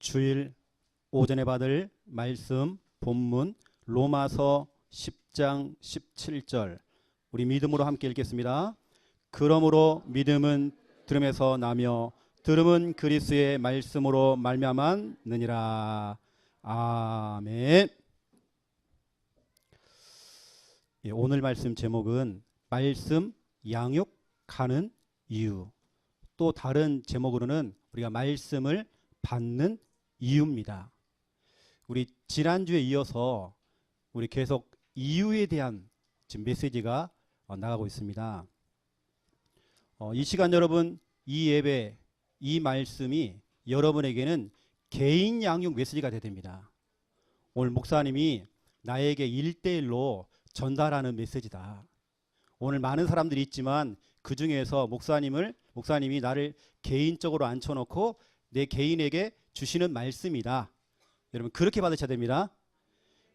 주일 오전에 받을 말씀 본문 로마서 10장 17절 우리 믿음으로 함께 읽겠습니다. 그러므로 믿음은 들음에서 나며 들음은 그리스도의 말씀으로 말미암았느니라. 아멘. 오늘 말씀 제목은 말씀 양육하는 이유, 또 다른 제목으로는 우리가 말씀을 받는 이유입니다. 우리 지난주에 이어서 우리 계속 이유에 대한 지금 메시지가 나가고 있습니다. 이 시간 여러분, 이 예배, 이 말씀이 여러분에게는 개인 양육 메시지가 돼야 됩니다. 오늘 목사님이 나에게 1대1로 전달하는 메시지다. 오늘 많은 사람들이 있지만 그 중에서 목사님이 나를 개인적으로 앉혀놓고 내 개인에게 주시는 말씀이다. 여러분 그렇게 받으셔야 됩니다.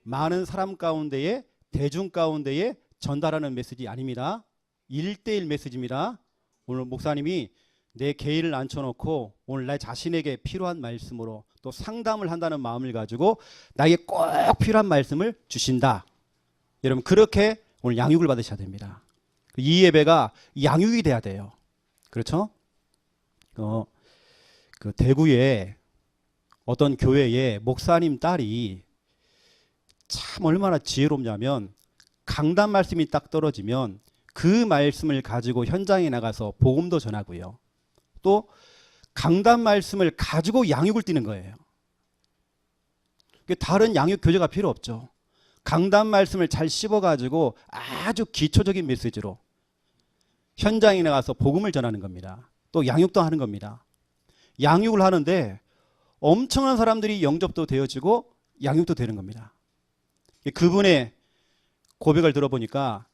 많은 사람 가운데에, 대중 가운데에 전달하는 메시지 아닙니다. 1대1 메시지입니다. 오늘 목사님이 내 개인을 앉혀놓고 오늘 나 자신에게 필요한 말씀으로 또 상담을 한다는 마음을 가지고 나에게 꼭 필요한 말씀을 주신다. 여러분 그렇게 오늘 양육을 받으셔야 됩니다. 이 예배가 양육이 돼야 돼요. 그렇죠? 그 대구에 어떤 교회에 목사님 딸이 참 얼마나 지혜롭냐면 강단 말씀이 딱 떨어지면 그 말씀을 가지고 현장에 나가서 복음도 전하고요. 또 강단 말씀을 가지고 양육을 띠는 거예요. 다른 양육 교재가 필요 없죠. 강단 말씀을 잘 씹어가지고 아주 기초적인 메시지로 현장에 나가서 복음을 전하는 겁니다. 또 양육도 하는 겁니다. 양육을 하는데 엄청난 사람들이 영접도 되어지고 양육도 되는 겁니다. 그분의 고백을 들어보니까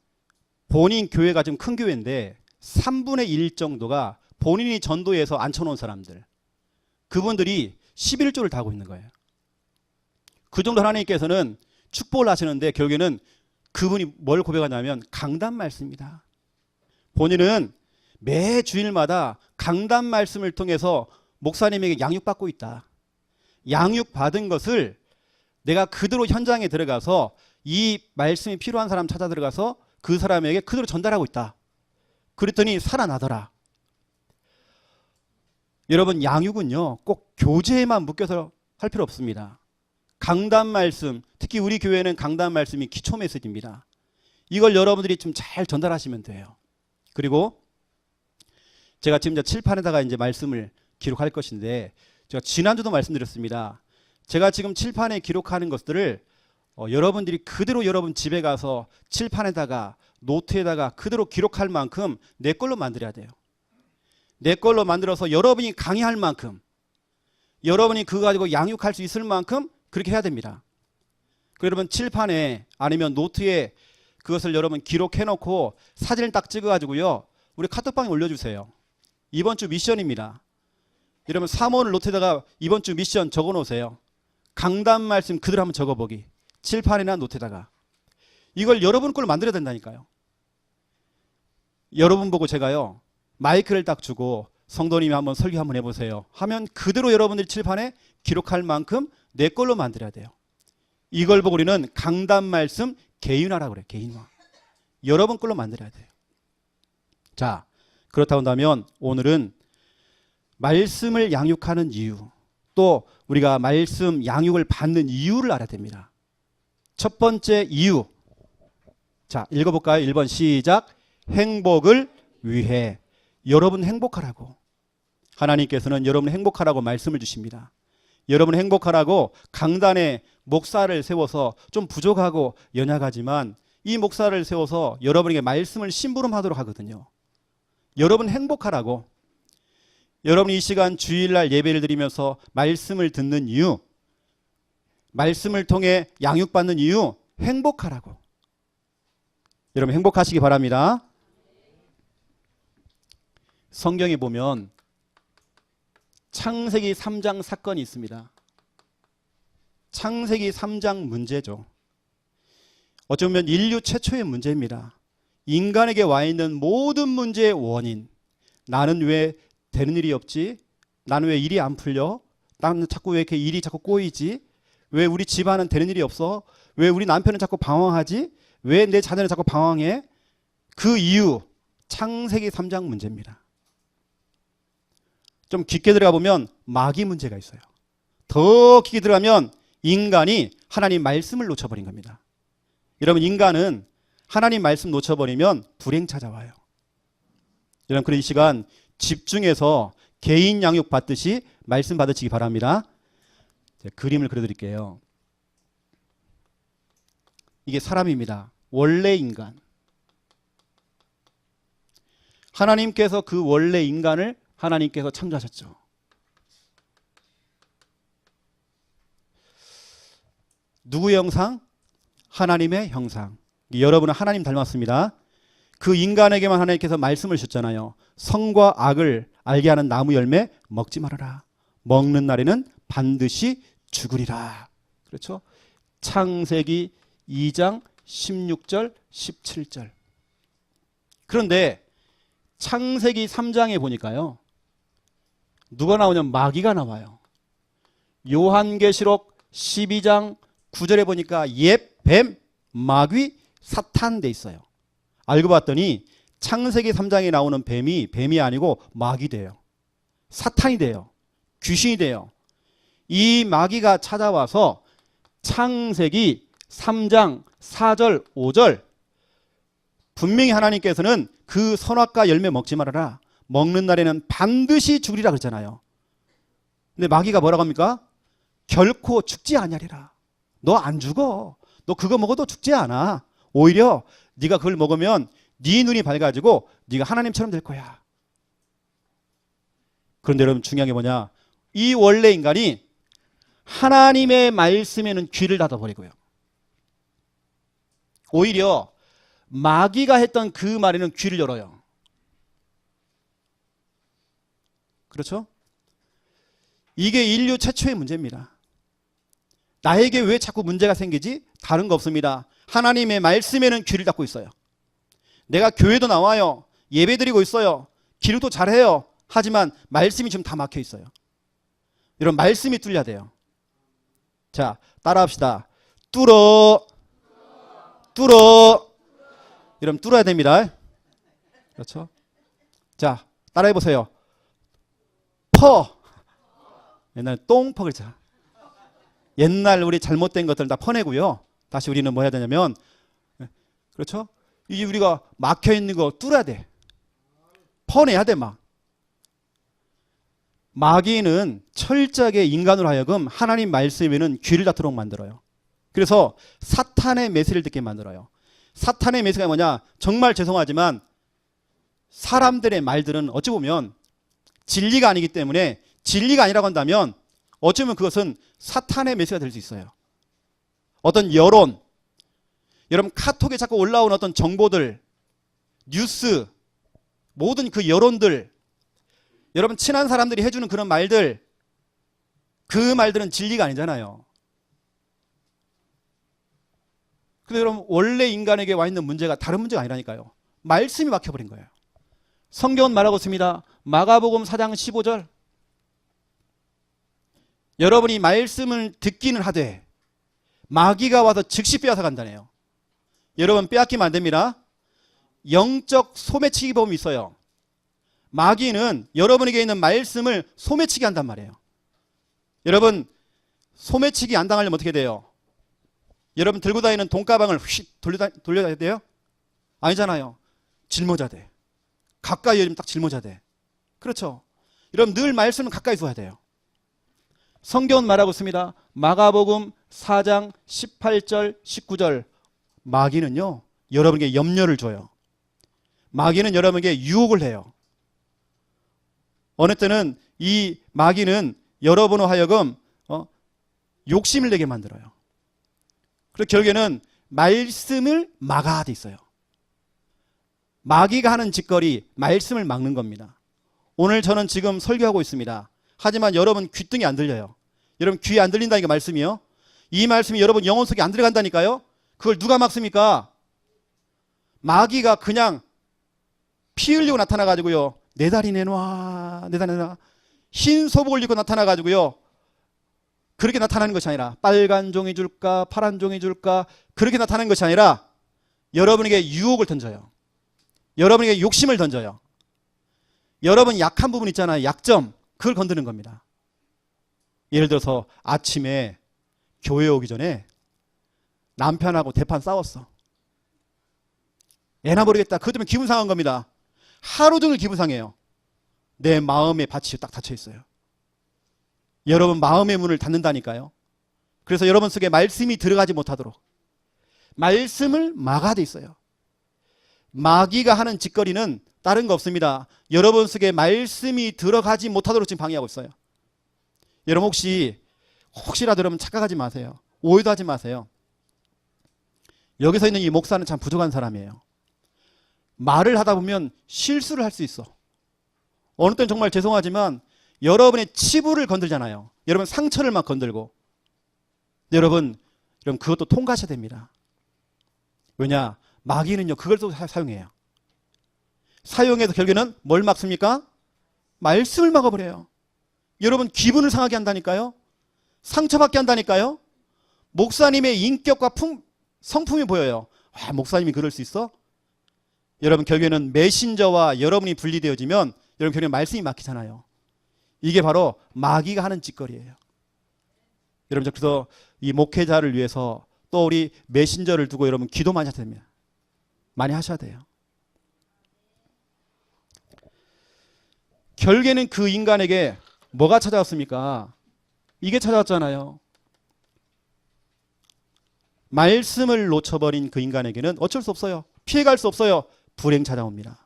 본인 교회가 좀 큰 교회인데 3분의 1 정도가 본인이 전도해서 앉혀놓은 사람들, 그분들이 11조를 다 하고 있는 거예요. 그 정도 하나님께서는 축복을 하시는데 결국에는 그분이 뭘 고백하냐면 강단 말씀입니다. 본인은 매 주일마다 강단 말씀을 통해서 목사님에게 양육받고 있다. 양육받은 것을 내가 그대로 현장에 들어가서 이 말씀이 필요한 사람 찾아 들어가서 그 사람에게 그대로 전달하고 있다. 그랬더니 살아나더라. 여러분 양육은요 꼭 교재에만 묶여서 할 필요 없습니다. 강단 말씀, 특히 우리 교회는 강단 말씀이 기초 메시지입니다. 이걸 여러분들이 좀 잘 전달하시면 돼요. 그리고 제가 지금 칠판에다가 이제 말씀을 기록할 것인데 제가 지난주도 말씀드렸습니다. 제가 지금 칠판에 기록하는 것들을 여러분들이 그대로 여러분 집에 가서 칠판에다가 노트에다가 그대로 기록할 만큼 내 걸로 만들어야 돼요. 내 걸로 만들어서 여러분이 강의할 만큼, 여러분이 그거 가지고 양육할 수 있을 만큼 그렇게 해야 됩니다. 여러분 칠판에 아니면 노트에 그것을 여러분 기록해 놓고 사진을 딱 찍어 가지고요 우리 카톡방에 올려주세요. 이번 주 미션입니다. 여러분 사모를 노트에다가 이번 주 미션 적어 놓으세요. 강단 말씀 그대로 한번 적어보기. 칠판이나 노트에다가. 이걸 여러분 걸로 만들어야 된다니까요. 여러분 보고 제가요 마이크를 딱 주고 성도님이 한번 설교 한번 해보세요 하면 그대로 여러분들이 칠판에 기록할 만큼 내 걸로 만들어야 돼요. 이걸 보고 우리는 강단 말씀 개인화라고 그래요. 개인화. 여러분 걸로 만들어야 돼요. 자, 그렇다고 한다면 오늘은 말씀을 양육하는 이유, 또 우리가 말씀 양육을 받는 이유를 알아야 됩니다. 첫 번째 이유. 자, 읽어볼까요? 1번 시작. 행복을 위해. 여러분 행복하라고. 하나님께서는 여러분 행복하라고 말씀을 주십니다. 여러분 행복하라고 강단에 목사를 세워서 좀 부족하고 연약하지만 이 목사를 세워서 여러분에게 말씀을 심부름하도록 하거든요. 여러분 행복하라고. 여러분이 이 시간 주일날 예배를 드리면서 말씀을 듣는 이유, 말씀을 통해 양육받는 이유, 행복하라고. 여러분 행복하시기 바랍니다. 성경에 보면 창세기 3장 사건이 있습니다. 창세기 3장 문제죠. 어쩌면 인류 최초의 문제입니다. 인간에게 와 있는 모든 문제의 원인. 나는 왜 되는 일이 없지? 나는 왜 일이 안 풀려? 나는 자꾸 왜 이렇게 일이 자꾸 꼬이지? 왜 우리 집안은 되는 일이 없어? 왜 우리 남편은 자꾸 방황하지? 왜 내 자녀는 자꾸 방황해? 그 이유, 창세기 3장 문제입니다. 좀 깊게 들어가 보면 마귀 문제가 있어요. 더 깊게 들어가면 인간이 하나님 말씀을 놓쳐버린 겁니다. 여러분, 인간은 하나님 말씀 놓쳐버리면 불행 찾아와요. 여러분, 그런 이 시간 집중해서 개인 양육 받듯이 말씀 받으시기 바랍니다. 제가 그림을 그려드릴게요. 이게 사람입니다. 원래 인간. 하나님께서 그 원래 인간을 하나님께서 창조하셨죠. 누구의 형상? 하나님의 형상. 여러분은 하나님 닮았습니다. 그 인간에게만 하나님께서 말씀을 주셨잖아요. 선과 악을 알게 하는 나무 열매 먹지 말아라. 먹는 날에는 반드시 죽으리라. 그렇죠? 창세기 2장 16절 17절. 그런데 창세기 3장에 보니까요, 누가 나오냐면 마귀가 나와요. 요한계시록 12장 9절에 보니까 옛 뱀, 마귀, 사탄 돼 있어요. 알고 봤더니 창세기 3장에 나오는 뱀이 아니고 마귀 돼요. 사탄이 돼요. 귀신이 돼요. 이 마귀가 찾아와서 창세기 3장 4절 5절 분명히 하나님께서는 그 선악과 열매 먹지 말아라. 먹는 날에는 반드시 죽으리라 그랬잖아요. 근데 마귀가 뭐라고 합니까? 결코 죽지 아니하리라. 너 안 죽어. 너 그거 먹어도 죽지 않아. 오히려 네가 그걸 먹으면 네 눈이 밝아지고 네가 하나님처럼 될 거야. 그런데 여러분, 중요한 게 뭐냐? 이 원래 인간이 하나님의 말씀에는 귀를 닫아버리고요. 오히려 마귀가 했던 그 말에는 귀를 열어요. 그렇죠? 이게 인류 최초의 문제입니다. 나에게 왜 자꾸 문제가 생기지? 다른 거 없습니다. 하나님의 말씀에는 귀를 닫고 있어요. 내가 교회도 나와요. 예배 드리고 있어요. 기도도 잘해요. 하지만 말씀이 지금 다 막혀 있어요. 이런 말씀이 뚫려야 돼요. 자, 따라합시다. 뚫어. 이러면 뚫어야 됩니다. 그렇죠? 자, 따라해보세요. 퍼. 옛날에 똥퍼 그랬잖아. 옛날 우리 잘못된 것들 다 퍼내고요. 다시 우리는 뭐 해야 되냐면, 그렇죠? 이게 우리가 막혀있는 거 뚫어야 돼. 퍼내야 돼, 막. 마귀는 철저하게 인간으로 하여금 하나님 말씀에는 귀를 닫도록 만들어요. 그래서 사탄의 메시지를 듣게 만들어요. 사탄의 메시지가 뭐냐? 정말 죄송하지만 사람들의 말들은 어찌 보면 진리가 아니기 때문에, 진리가 아니라고 한다면 어쩌면 그것은 사탄의 메시지가 될 수 있어요. 어떤 여론, 여러분 카톡에 자꾸 올라오는 어떤 정보들, 뉴스, 모든 그 여론들, 여러분 친한 사람들이 해주는 그런 말들, 그 말들은 진리가 아니잖아요. 근데 여러분, 원래 인간에게 와 있는 문제가 다른 문제가 아니라니까요. 말씀이 막혀버린 거예요. 성경은 말하고 있습니다. 마가복음 4장 15절. 여러분이 말씀을 듣기는 하되 마귀가 와서 즉시 빼앗아 간다네요. 여러분, 빼앗기면 안 됩니다. 영적 소매치기 범이 있어요. 마귀는 여러분에게 있는 말씀을 소매치기 한단 말이에요. 여러분, 소매치기 안 당하려면 어떻게 돼요? 여러분 들고 다니는 돈가방을 휙 돌려야 돼요? 아니잖아요. 짊어져야 돼. 가까이 오면 딱 짊어져야 돼. 그렇죠? 여러분, 늘 말씀은 가까이 둬야 돼요. 성경은 말하고 있습니다. 마가복음 4장 18절 19절. 마귀는요, 여러분에게 염려를 줘요. 마귀는 여러분에게 유혹을 해요. 어느 때는 이 마귀는 여러분으로 하여금 욕심을 내게 만들어요. 그리고 결국에는 말씀을 막아야 돼 있어요. 마귀가 하는 짓거리, 말씀을 막는 겁니다. 오늘 저는 지금 설교하고 있습니다. 하지만 여러분 귀등이 안 들려요. 여러분 귀에 안 들린다니까, 말씀이요. 이 말씀이 여러분 영혼 속에 안 들어간다니까요. 그걸 누가 막습니까? 마귀가 그냥 피 흘리고 나타나가지고요, 내 다리 내놔, 내 다리 내놔, 흰 소복을 입고 나타나가지고요, 그렇게 나타나는 것이 아니라 빨간 종이 줄까 파란 종이 줄까 그렇게 나타나는 것이 아니라 여러분에게 유혹을 던져요. 여러분에게 욕심을 던져요. 여러분 약한 부분 있잖아요. 약점. 그걸 건드는 겁니다. 예를 들어서 아침에 교회 오기 전에 남편하고 대판 싸웠어. 애나 모르겠다. 그것 때문에 기분 상한 겁니다. 하루 종일 기분 상해요. 내 마음의 밭이 딱 닫혀 있어요. 여러분 마음의 문을 닫는다니까요. 그래서 여러분 속에 말씀이 들어가지 못하도록 말씀을 막아돼 있어요. 마귀가 하는 짓거리는 다른 거 없습니다. 여러분 속에 말씀이 들어가지 못하도록 지금 방해하고 있어요. 여러분 혹시라도 여러분 착각하지 마세요. 오해도 하지 마세요. 여기서 있는 이 목사는 참 부족한 사람이에요. 말을 하다 보면 실수를 할 수 있어. 어느 때는 정말 죄송하지만 여러분의 치부를 건들잖아요. 여러분 상처를 막 건들고. 여러분 그것도 통과하셔야 됩니다. 왜냐? 마귀는요 그걸 또 사용해요. 사용해서 결국에는 뭘 막습니까? 말씀을 막아버려요. 여러분 기분을 상하게 한다니까요. 상처받게 한다니까요. 목사님의 인격과 성품이 보여요. 와, 목사님이 그럴 수 있어? 여러분 결국에는 메신저와 여러분이 분리되어지면 여러분 결국에 말씀이 막히잖아요. 이게 바로 마귀가 하는 짓거리예요. 여러분 그래서 이 목회자를 위해서 또 우리 메신저를 두고 여러분 기도 많이 하셔야 됩니다. 많이 하셔야 돼요. 결국에는 그 인간에게 뭐가 찾아왔습니까? 이게 찾아왔잖아요. 말씀을 놓쳐버린 그 인간에게는 어쩔 수 없어요. 피해갈 수 없어요. 불행 찾아옵니다.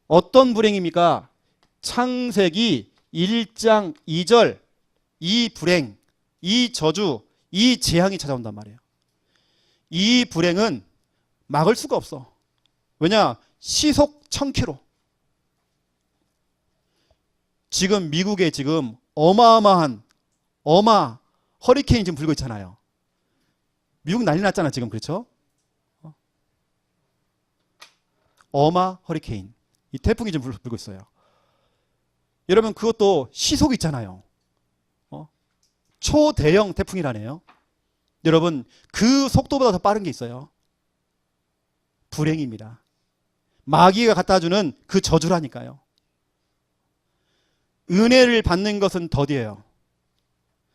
어떤 불행입니까? 창세기 1장 2절 이 불행, 이 저주, 이 재앙이 찾아온단 말이에요. 이 불행은 막을 수가 없어. 왜냐? 시속 1000km. 지금 미국에 지금 어마어마한 허리케인이 지금 불고 있잖아요. 미국 난리 났잖아 지금. 그렇죠? 허리케인. 이 태풍이 지금 불고 있어요. 여러분 그것도 시속이 있잖아요. 초대형 태풍이라네요. 여러분 그 속도보다 더 빠른 게 있어요. 불행입니다. 마귀가 갖다주는 그 저주라니까요. 은혜를 받는 것은 더디예요.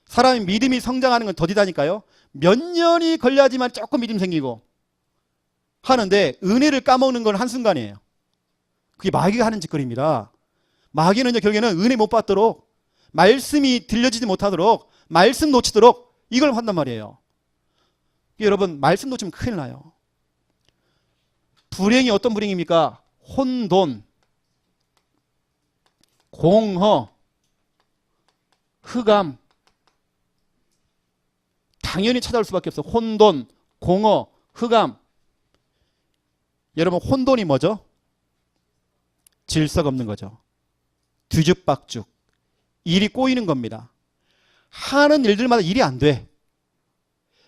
사람이 믿음이 성장하는 건 더디다니까요. 몇 년이 걸려야지만 조금 믿음 생기고 하는데 은혜를 까먹는 건 한순간이에요. 그게 마귀가 하는 짓거리입니다. 마귀는요 결국에는 은혜 못 받도록 말씀이 들려지지 못하도록 말씀 놓치도록 이걸 한단 말이에요. 여러분 말씀 놓치면 큰일 나요. 불행이 어떤 불행입니까? 혼돈, 공허, 흑암. 당연히 찾아올 수밖에 없어요. 혼돈, 공허, 흑암. 여러분 혼돈이 뭐죠? 질서가 없는 거죠. 뒤죽박죽. 일이 꼬이는 겁니다. 하는 일들마다 일이 안 돼.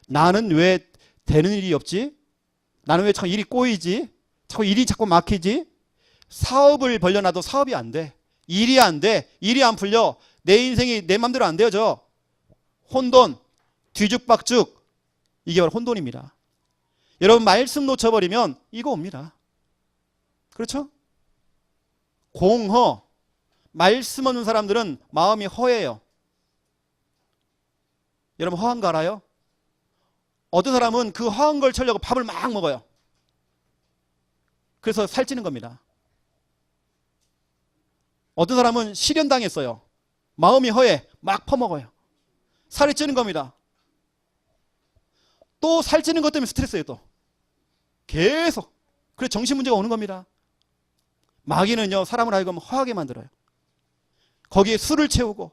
나는 왜 되는 일이 없지? 나는 왜 자꾸 일이 꼬이지? 일이 자꾸 막히지? 사업을 벌려놔도 사업이 안 돼. 일이 안 돼. 일이 안 풀려. 내 인생이 내 맘대로 안 되어져. 혼돈, 뒤죽박죽. 이게 바로 혼돈입니다. 여러분 말씀 놓쳐버리면 이거 옵니다. 그렇죠? 공허. 말씀 없는 사람들은 마음이 허해요. 여러분 허한 거 알아요? 어떤 사람은 그 허한 걸 채우려고 밥을 막 먹어요. 그래서 살찌는 겁니다. 어떤 사람은 실현당했어요. 마음이 허해. 막 퍼먹어요. 살이 찌는 겁니다. 또 살찌는 것 때문에 스트레스예요. 또 계속. 그래서 정신 문제가 오는 겁니다. 마귀는요 사람을 하여금 허하게 만들어요. 거기에 술을 채우고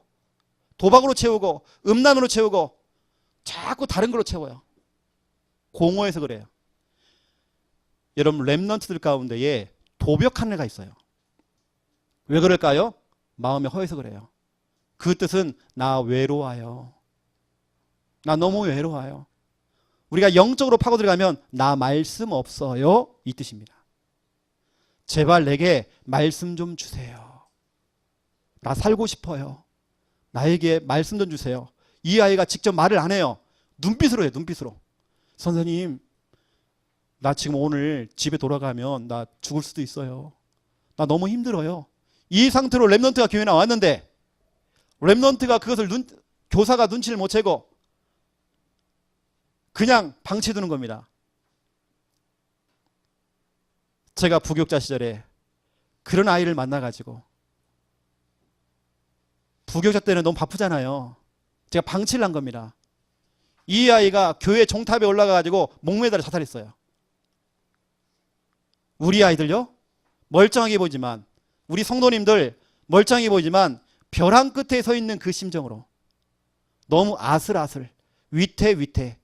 도박으로 채우고 음란으로 채우고 자꾸 다른 걸로 채워요. 공허해서 그래요. 여러분 렘넌트들 가운데에 도벽한 애가 있어요. 왜 그럴까요? 마음이 허해서 그래요. 그 뜻은 나 외로워요. 나 너무 외로워요. 우리가 영적으로 파고 들어가면 나 말씀 없어요. 이 뜻입니다. 제발 내게 말씀 좀 주세요. 나 살고 싶어요. 나에게 말씀 좀 주세요. 이 아이가 직접 말을 안 해요. 눈빛으로 해요. 눈빛으로. 선생님, 나 지금 오늘 집에 돌아가면 나 죽을 수도 있어요. 나 너무 힘들어요. 이 상태로 랩넌트가 교회 나왔는데 랩넌트가 그것을 교사가 눈치를 못 채고 그냥 방치해두는 겁니다. 제가 부교육자 시절에 그런 아이를 만나가지고, 부교육자 때는 너무 바쁘잖아요. 제가 방치를 한 겁니다. 이 아이가 교회 종탑에 올라가가지고 목매달아 자살했어요. 우리 아이들요, 멀쩡하게 보이지만, 우리 성도님들 멀쩡하게 보이지만 벼랑 끝에 서 있는 그 심정으로 너무 아슬아슬, 위태위태,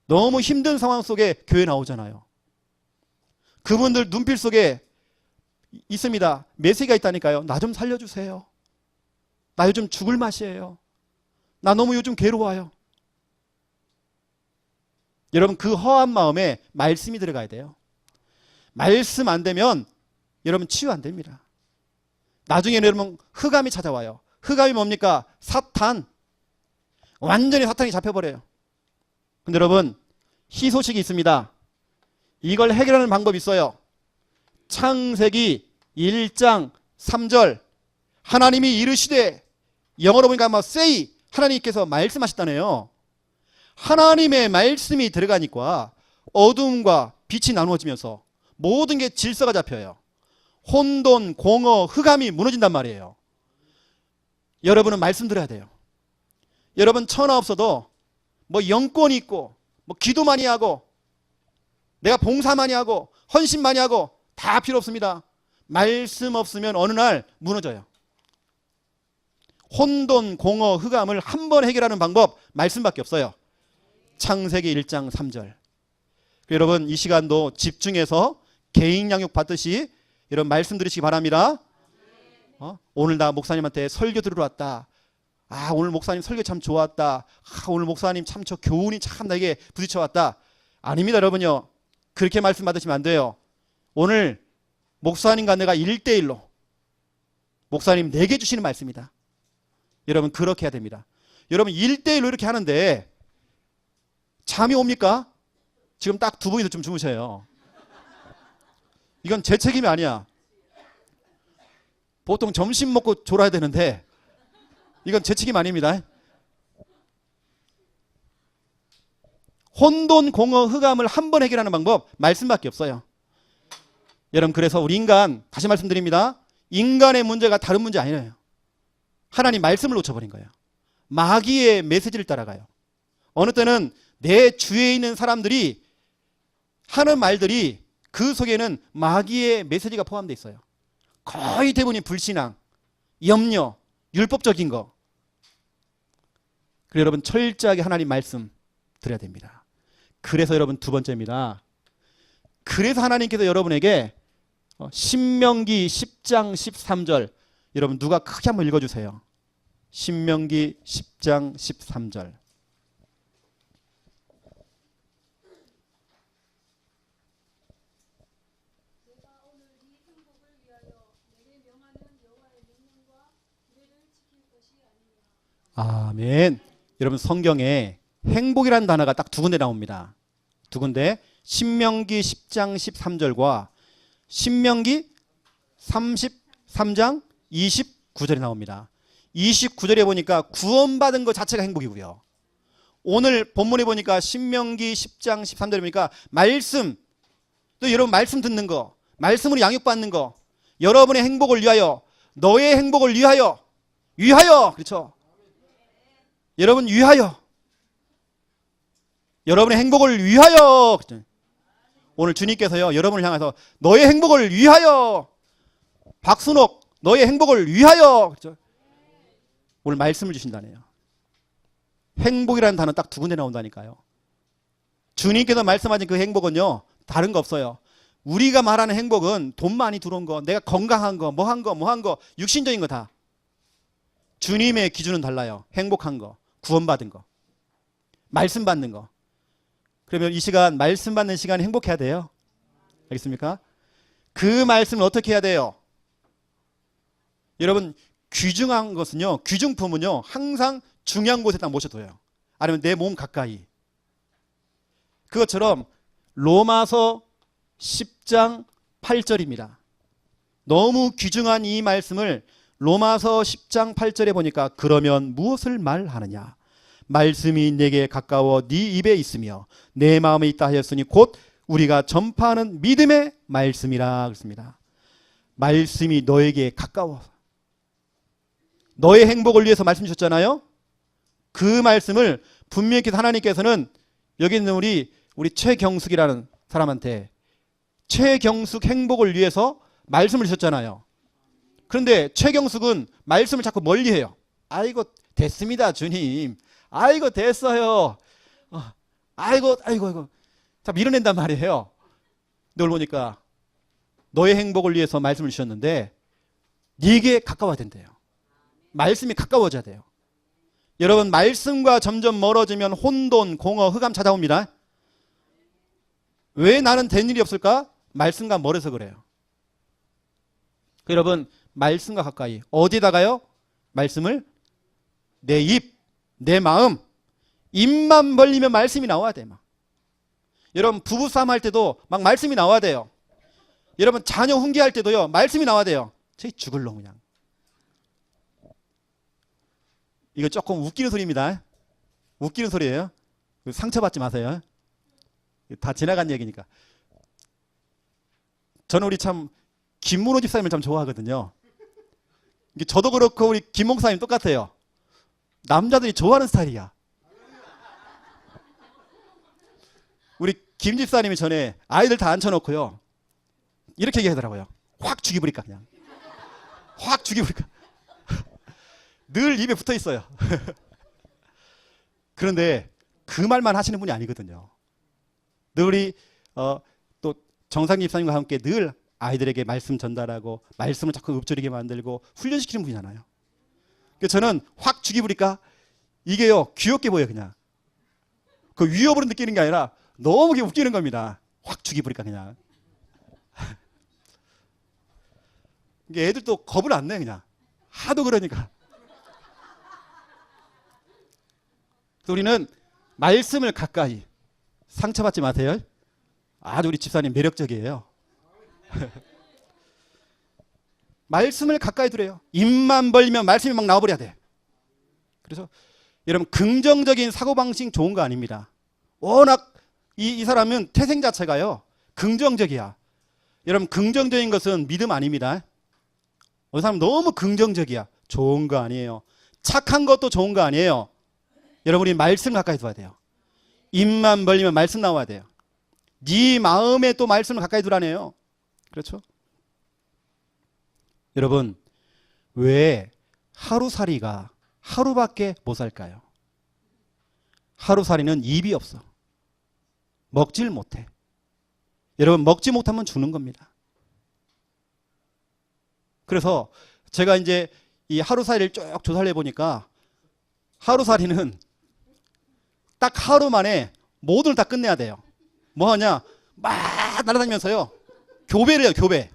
너무 힘든 상황 속에 교회 나오잖아요. 그분들 눈빛 속에 있습니다. 메시지가 있다니까요. 나 좀 살려주세요. 나 요즘 죽을 맛이에요. 나 너무 요즘 괴로워요. 여러분, 그 허한 마음에 말씀이 들어가야 돼요. 말씀 안 되면 여러분 치유 안 됩니다. 나중에는 여러분 흑암이 찾아와요. 흑암이 뭡니까? 사탄. 완전히 사탄이 잡혀버려요. 근데 여러분, 희소식이 있습니다. 이걸 해결하는 방법이 있어요. 창세기 1장 3절 하나님이 이르시되, 영어로 보니까 아마 say, 하나님께서 말씀하셨다네요. 하나님의 말씀이 들어가니까 어둠과 빛이 나누어지면서 모든 게 질서가 잡혀요. 혼돈, 공허, 흑암이 무너진단 말이에요. 여러분은 말씀 들어야 돼요. 여러분 천하 없어도 뭐 영권이 있고 뭐 기도 많이 하고 내가 봉사 많이 하고 헌신 많이 하고 다 필요 없습니다. 말씀 없으면 어느 날 무너져요. 혼돈, 공허, 흑암을 한 번 해결하는 방법, 말씀밖에 없어요. 창세기 1장 3절. 여러분 이 시간도 집중해서 개인 양육 받듯이 여러분 말씀 들으시기 바랍니다. 오늘 나 목사님한테 설교 들으러 왔다. 오늘 목사님 설교 참 좋았다. 오늘 목사님 참 저 교훈이 참 나에게 부딪혀 왔다. 아닙니다, 여러분요. 그렇게 말씀 받으시면 안 돼요. 오늘 목사님과 내가 1대1로 목사님 내게 주시는 말씀이다. 여러분 그렇게 해야 됩니다. 여러분 1대1로 이렇게 하는데 잠이 옵니까? 지금 딱 두 분이서 좀 주무셔요. 이건 제 책임이 아니야. 보통 점심 먹고 졸아야 되는데 이건 제 책임 아닙니다. 혼돈, 공허, 흑암을 한 번 해결하는 방법, 말씀밖에 없어요. 여러분 그래서 우리 인간, 다시 말씀드립니다. 인간의 문제가 다른 문제 아니에요. 하나님 말씀을 놓쳐버린 거예요. 마귀의 메시지를 따라가요. 어느 때는 내 주위에 있는 사람들이 하는 말들이 그 속에는 마귀의 메시지가 포함되어 있어요. 거의 대부분이 불신앙, 염려, 율법적인 거. 그래서 여러분 철저하게 하나님 말씀 드려야 됩니다. 그래서 여러분 두 번째입니다. 그래서 하나님께서 여러분에게 신명기 10장 13절, 여러분 누가 크게 한번 읽어주세요. 신명기 10장 13절. 아멘. 여러분 성경에 행복이라는 단어가 딱 두 군데 나옵니다. 두 군데. 신명기 10장 13절과 신명기 33장 29절이 나옵니다. 29절에 보니까 구원받은 것 자체가 행복이고요. 오늘 본문에 보니까 신명기 10장 13절에 보니까 말씀, 또 여러분 말씀 듣는 거, 말씀으로 양육받는 거, 여러분의 행복을 위하여, 너의 행복을 위하여, 그렇죠? 여러분 위하여, 여러분의 행복을 위하여. 오늘 주님께서요 여러분을 향해서 너의 행복을 위하여, 박순옥 너의 행복을 위하여, 그렇죠? 오늘 말씀을 주신다네요. 행복이라는 단어 딱 두 군데 나온다니까요. 주님께서 말씀하신 그 행복은요 다른 거 없어요. 우리가 말하는 행복은 돈 많이 들어온 거, 내가 건강한 거, 뭐 한 거, 육신적인 거 다. 주님의 기준은 달라요. 행복한 거, 구원받은 거, 말씀 받는 거. 그러면 이 시간 말씀 받는 시간에 행복해야 돼요. 알겠습니까? 그 말씀을 어떻게 해야 돼요? 여러분 귀중한 것은요, 귀중품은요, 항상 중요한 곳에다 모셔둬요. 아니면 내 몸 가까이. 그것처럼 로마서 10장 8절입니다. 너무 귀중한 이 말씀을 로마서 10장 8절에 보니까 그러면 무엇을 말하느냐? 말씀이 내게 가까워 네 입에 있으며 내 마음에 있다 하였으니 곧 우리가 전파하는 믿음의 말씀이라 그랬습니다. 말씀이 너에게 가까워. 너의 행복을 위해서 말씀 주셨잖아요. 그 말씀을 분명히 하나님께서는 여기 있는 우리 최경숙이라는 사람한테 최경숙 행복을 위해서 말씀을 주셨잖아요. 그런데 최경숙은 말씀을 자꾸 멀리해요. 아이고 됐습니다 주님. 아이고 됐어요. 아이고 자 밀어낸단 말이에요. 근데 오늘 보니까 너의 행복을 위해서 말씀을 주셨는데 네게 가까워야 된대요. 말씀이 가까워져야 돼요. 여러분 말씀과 점점 멀어지면 혼돈, 공허, 흑암 찾아옵니다. 왜 나는 된 일이 없을까? 말씀과 멀어서 그래요. 여러분 말씀과 가까이 어디다가요? 말씀을 내 입, 내 마음, 입만 벌리면 말씀이 나와야 돼. 막. 여러분 부부싸움 할 때도 막 말씀이 나와야 돼요. 여러분 자녀 훈계할 때도요 말씀이 나와야 돼요. 쟤 죽을 놈 그냥. 이거 조금 웃기는 소리입니다. 웃기는 소리예요. 상처받지 마세요. 다 지나간 얘기니까. 저는 우리 참 김문호 집사님을 참 좋아하거든요. 저도 그렇고 우리 김 목사님 똑같아요. 남자들이 좋아하는 스타일이야. 우리 김 집사님이 전에 아이들 다 앉혀놓고요. 이렇게 얘기하더라고요. 확 죽여버릴까 그냥. 확 죽여버릴까. 늘 입에 붙어 있어요. 그런데 그 말만 하시는 분이 아니거든요. 늘 우리 또 정상 집사님과 함께 늘 아이들에게 말씀 전달하고 말씀을 자꾸 읊조리게 만들고 훈련시키는 분이잖아요. 그래서 저는 확 죽여버릴까? 이게요 귀엽게 보여요. 그냥 그 위협으로 느끼는 게 아니라 너무 웃기는 겁니다. 확 죽여버릴까 그냥. 이게 애들도 겁을 안 내 그냥. 하도 그러니까. 우리는 말씀을 가까이. 상처받지 마세요. 아주 우리 집사님 매력적이에요. 말씀을 가까이 두래요. 입만 벌리면 말씀이 막 나와버려야 돼. 그래서 여러분 긍정적인 사고방식 좋은 거 아닙니다. 워낙 이 사람은 태생 자체가요 긍정적이야. 여러분 긍정적인 것은 믿음 아닙니다. 어느 사람 너무 긍정적이야. 좋은 거 아니에요. 착한 것도 좋은 거 아니에요. 여러분 우리 말씀 가까이 둬야 돼요. 입만 벌리면 말씀 나와야 돼요. 네 마음에 또 말씀을 가까이 두라네요. 그렇죠? 여러분 왜 하루살이가 하루밖에 못 살까요? 하루살이는 입이 없어. 먹질 못해. 여러분 먹지 못하면 죽는 겁니다. 그래서 제가 이제 이 하루살이를 쭉 조사를 해보니까 하루살이는 딱 하루 만에 모든 걸 다 끝내야 돼요. 뭐 하냐? 막 날아다니면서요. 교배를 해요, 교배.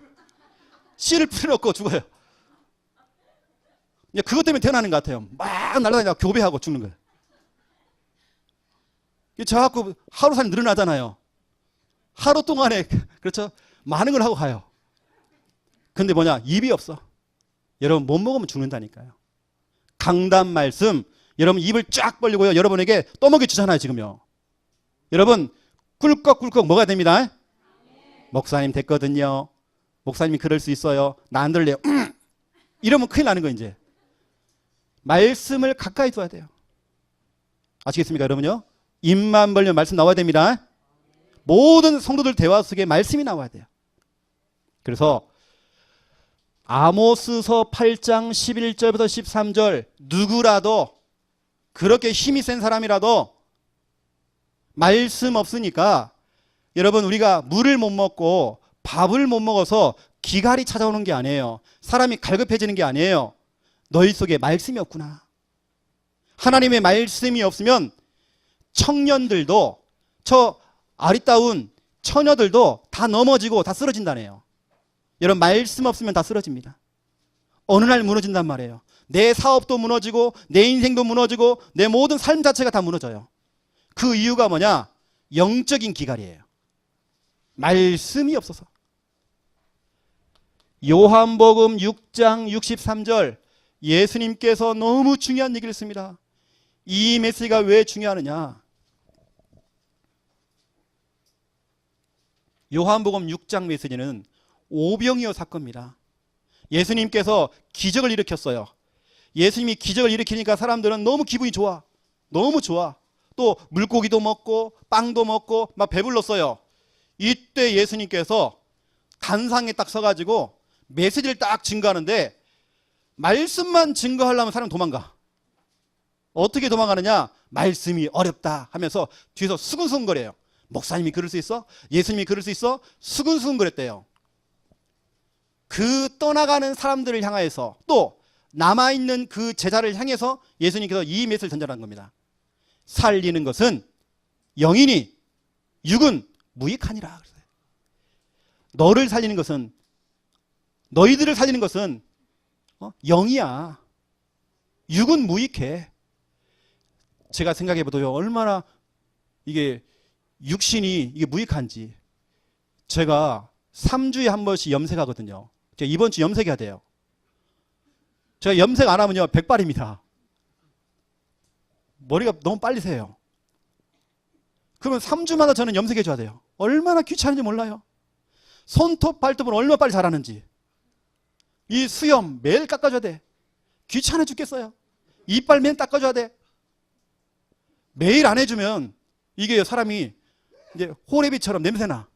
씨를 뿌려놓고 죽어요. 그것 때문에 태어나는 것 같아요. 막 날아다니다가 교배하고 죽는 거예요. 저하고 하루살이 늘어나잖아요. 하루 동안에, 그렇죠? 많은 걸 하고 가요. 근데 뭐냐? 입이 없어. 여러분 못 먹으면 죽는다니까요. 강단 말씀, 여러분 입을 쫙 벌리고요. 여러분에게 떠먹여 주잖아요, 지금요. 여러분 꿀꺽꿀꺽 먹어야 됩니다. 목사님 됐거든요. 목사님이 그럴 수 있어요. 나 안 들래요. 이러면 큰일 나는 거 이제. 말씀을 가까이 둬야 돼요. 아시겠습니까, 여러분요? 입만 벌리면 말씀 나와야 됩니다. 모든 성도들 대화 속에 말씀이 나와야 돼요. 그래서 아모스서 8장 11절부터 13절 누구라도 그렇게 힘이 센 사람이라도 말씀 없으니까 여러분 우리가 물을 못 먹고 밥을 못 먹어서 기갈이 찾아오는 게 아니에요. 사람이 갈급해지는 게 아니에요. 너희 속에 말씀이 없구나. 하나님의 말씀이 없으면 청년들도 저 아리따운 처녀들도 다 넘어지고 다 쓰러진다네요. 여러분 말씀 없으면 다 쓰러집니다. 어느 날 무너진단 말이에요. 내 사업도 무너지고 내 인생도 무너지고 내 모든 삶 자체가 다 무너져요. 그 이유가 뭐냐? 영적인 기갈이에요. 말씀이 없어서. 요한복음 6장 63절 예수님께서 너무 중요한 얘기를 했습니다. 이 메시지가 왜 중요하느냐? 요한복음 6장 메시지는 오병이어 사건입니다. 예수님께서 기적을 일으켰어요. 예수님이 기적을 일으키니까 사람들은 너무 기분이 좋아. 너무 좋아. 또 물고기도 먹고 빵도 먹고 막 배불렀어요. 이때 예수님께서 단상에 딱 서가지고 메시지를 딱 증거하는데 말씀만 증거하려면 사람 도망가. 어떻게 도망가느냐? 말씀이 어렵다 하면서 뒤에서 수근수근거려요. 목사님이 그럴 수 있어? 예수님이 그럴 수 있어? 수근수근거렸대요. 그 떠나가는 사람들을 향하여서 또 남아있는 그 제자를 향해서 예수님께서 이 메시지를 전달한 겁니다. 살리는 것은 영이니 육은 무익하니라. 너를 살리는 것은, 너희들을 살리는 것은 영이야. 육은 무익해. 제가 생각해봐도요, 얼마나 이게 육신이 이게 무익한지. 제가 3주에 한 번씩 염색하거든요. 제가 이번 주 염색해야 돼요. 제가 염색 안 하면요, 백발입니다. 머리가 너무 빨리 새요. 그러면 3주마다 저는 염색해줘야 돼요. 얼마나 귀찮은지 몰라요. 손톱, 발톱은 얼마나 빨리 자라는지. 이 수염 매일 깎아줘야 돼. 귀찮아 죽겠어요. 이빨 매일 닦아줘야 돼. 매일 안 해주면 이게 사람이 이제 호래비처럼 냄새나.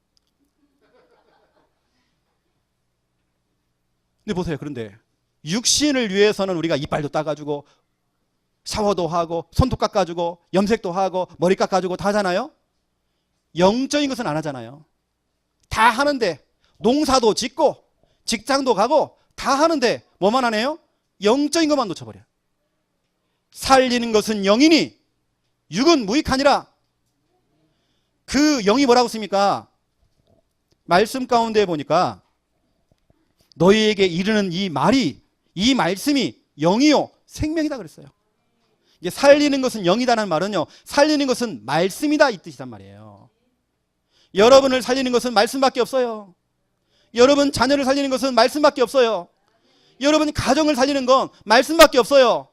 근데 보세요. 그런데 육신을 위해서는 우리가 이빨도 닦아주고 샤워도 하고 손톱 깎아주고 염색도 하고 머리 깎아주고 다 하잖아요. 영적인 것은 안 하잖아요. 다 하는데 농사도 짓고 직장도 가고 다 하는데 뭐만 하네요? 영적인 것만 놓쳐버려요. 살리는 것은 영이니 육은 무익하니라. 그 영이 뭐라고 씁니까? 말씀 가운데 보니까 너희에게 이르는 이 말이, 이 말씀이 영이요 생명이다 그랬어요. 이게 살리는 것은 영이다는 말은요, 살리는 것은 말씀이다 이 뜻이란 말이에요. 여러분을 살리는 것은 말씀밖에 없어요. 여러분 자녀를 살리는 것은 말씀밖에 없어요. 여러분 가정을 살리는 건 말씀밖에 없어요.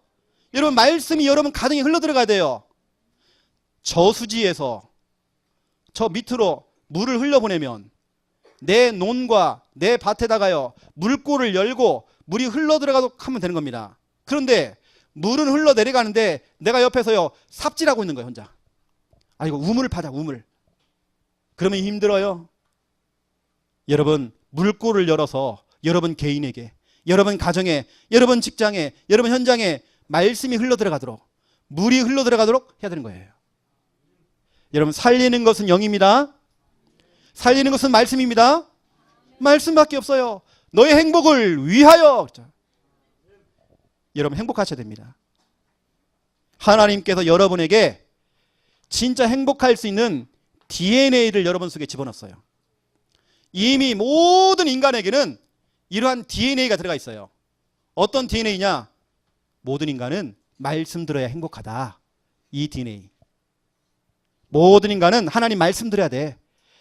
여러분 말씀이 여러분 가정에 흘러들어가야 돼요. 저수지에서 저 밑으로 물을 흘려보내면 내 논과 내 밭에다가요 물골을 열고 물이 흘러들어가도록 하면 되는 겁니다. 그런데 물은 흘러내려가는데 내가 옆에서요 삽질하고 있는 거예요 혼자. 아 이거 우물을 파자 우물. 그러면 힘들어요. 여러분 물골을 열어서 여러분 개인에게, 여러분 가정에, 여러분 직장에, 여러분 현장에 말씀이 흘러들어가도록, 물이 흘러들어가도록 해야 되는 거예요. 여러분 살리는 것은 영입니다. 살리는 것은 말씀입니다. 말씀밖에 없어요. 너의 행복을 위하여. 여러분 행복하셔야 됩니다. 하나님께서 여러분에게 진짜 행복할 수 있는 DNA를 여러분 속에 집어넣었어요. 이미 모든 인간에게는 이러한 DNA가 들어가 있어요. 어떤 DNA냐? 모든 인간은 말씀 들어야 행복하다. 이 DNA. 모든 인간은 하나님 말씀 들어야 돼.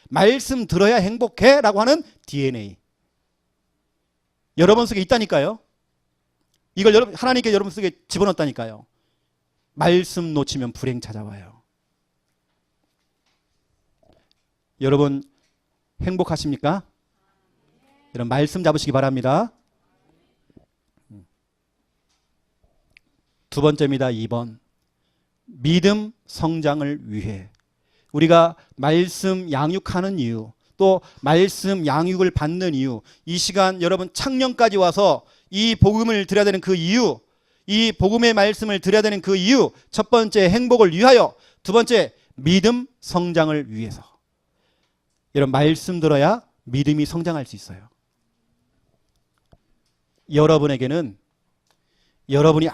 말씀 들어야 행복해 라고 하는 DNA. 여러분 속에 있다니까요. 이걸 하나님께 여러분 속에 집어넣었다니까요. 말씀 놓치면 불행 찾아와요. 여러분 행복하십니까? 여러분 말씀 잡으시기 바랍니다. 두 번째입니다. 2번. 믿음 성장을 위해. 우리가 말씀 양육하는 이유, 또 말씀 양육을 받는 이유, 이 시간 여러분 창녕까지 와서 이 복음을 드려야 되는 그 이유, 이 복음의 말씀을 드려야 되는 그 이유, 첫 번째 행복을 위하여, 두 번째 믿음 성장을 위해서. 여러분 말씀 들어야 믿음이 성장할 수 있어요. 여러분에게는 여러분이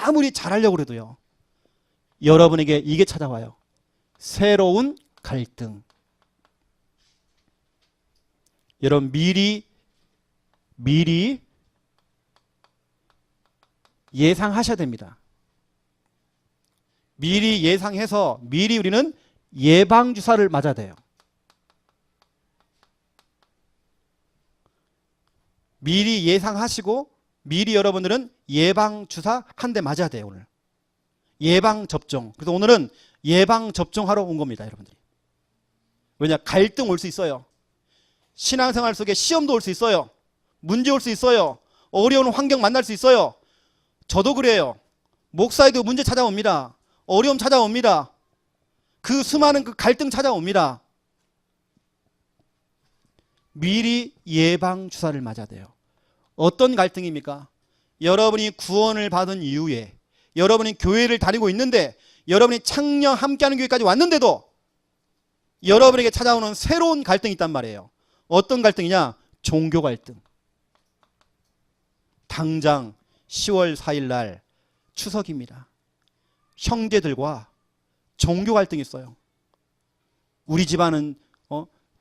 아무리 잘하려고 해도요, 여러분에게 이게 찾아와요. 새로운 갈등. 여러분 미리 예상하셔야 됩니다. 미리 예상해서 미리 우리는 예방주사를 맞아야 돼요. 미리 예상하시고 미리 여러분들은 예방주사 한 대 맞아야 돼요. 오늘 예방접종. 그래서 오늘은 예방접종하러 온 겁니다. 여러분들이. 왜냐? 갈등 올 수 있어요. 신앙생활 속에 시험도 올 수 있어요. 문제 올 수 있어요. 어려운 환경 만날 수 있어요. 저도 그래요. 목사에도 문제 찾아옵니다. 어려움 찾아옵니다. 그 수많은 그 갈등 찾아옵니다. 미리 예방주사를 맞아야 돼요. 어떤 갈등입니까? 여러분이 구원을 받은 이후에 여러분이 교회를 다니고 있는데 여러분이 창녕 함께하는 교회까지 왔는데도 여러분에게 찾아오는 새로운 갈등이 있단 말이에요. 어떤 갈등이냐? 종교 갈등. 당장 10월 4일 날 추석입니다. 형제들과 종교 갈등이 있어요. 우리 집안은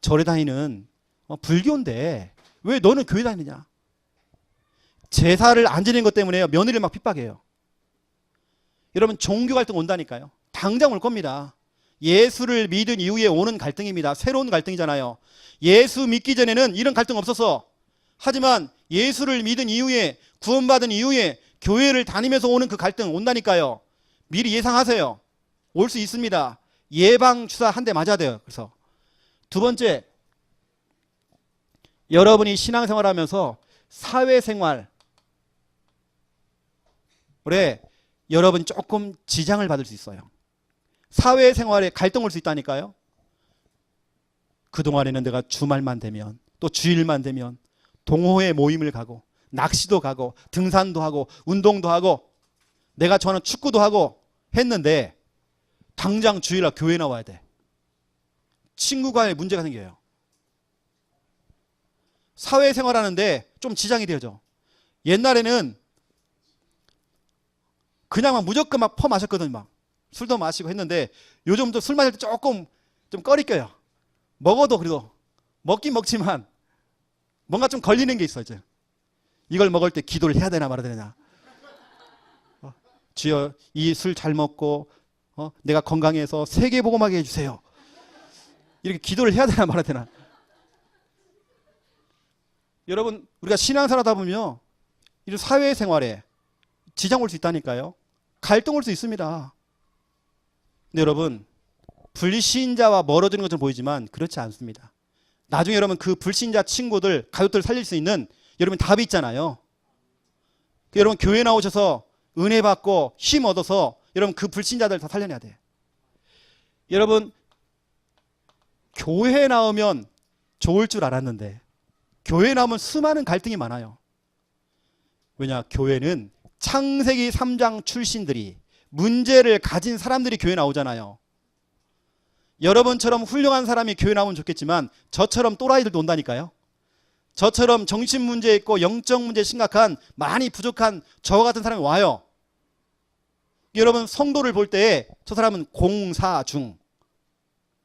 절에 다니는 불교인데 왜 너는 교회 다니냐? 제사를 안 지내는 것 때문에 며느리를 막 핍박해요. 여러분 종교 갈등 온다니까요. 당장 올 겁니다. 예수를 믿은 이후에 오는 갈등입니다. 새로운 갈등이잖아요. 예수 믿기 전에는 이런 갈등 없었어. 하지만 예수를 믿은 이후에 구원받은 이후에 교회를 다니면서 오는 그 갈등 온다니까요. 미리 예상하세요. 올 수 있습니다. 예방주사 한 대 맞아야 돼요. 그래서 두 번째, 여러분이 신앙생활하면서 사회생활 그래 여러분 조금 지장을 받을 수 있어요. 사회생활에 갈등 올 수 있다니까요. 그동안에는 내가 주말만 되면 또 주일만 되면 동호회 모임을 가고 낚시도 가고 등산도 하고 운동도 하고 내가 좋아하는 축구도 하고 했는데 당장 주일날 교회 나와야 돼. 친구간에 문제가 생겨요. 사회생활하는데 좀 지장이 되죠. 옛날에는 그냥 막 무조건 막 퍼마셨거든요. 막 술도 마시고 했는데 요즘도 술 마실 때 조금 좀 꺼리껴요. 먹어도 그래도 먹긴 먹지만 뭔가 좀 걸리는 게 있어요. 이제. 이걸 먹을 때 기도를 해야 되나 말아야 되나. 주여 이 술 잘 먹고 내가 건강해서 세계복음하게 해주세요. 이렇게 기도를 해야 되나 말아야 되나. 여러분 우리가 신앙생활 하다 보면요. 이런 사회생활에 지장 올 수 있다니까요. 갈등 올 수 있습니다. 근데 여러분 불신자와 멀어지는 것처럼 보이지만 그렇지 않습니다. 나중에 여러분 그 불신자 친구들 가족들 살릴 수 있는 여러분 답이 있잖아요. 여러분 교회 나오셔서 은혜 받고 힘 얻어서 여러분 그 불신자들 다 살려내야 돼. 여러분 교회 나오면 좋을 줄 알았는데 교회 나오면 수많은 갈등이 많아요. 왜냐? 교회는 창세기 3장 출신들이 문제를 가진 사람들이 교회 나오잖아요. 여러분처럼 훌륭한 사람이 교회 나오면 좋겠지만 저처럼 또라이들도 온다니까요. 저처럼 정신 문제 있고 영적 문제 심각한 많이 부족한 저와 같은 사람이 와요. 여러분 성도를 볼 때 저 사람은 공사 중,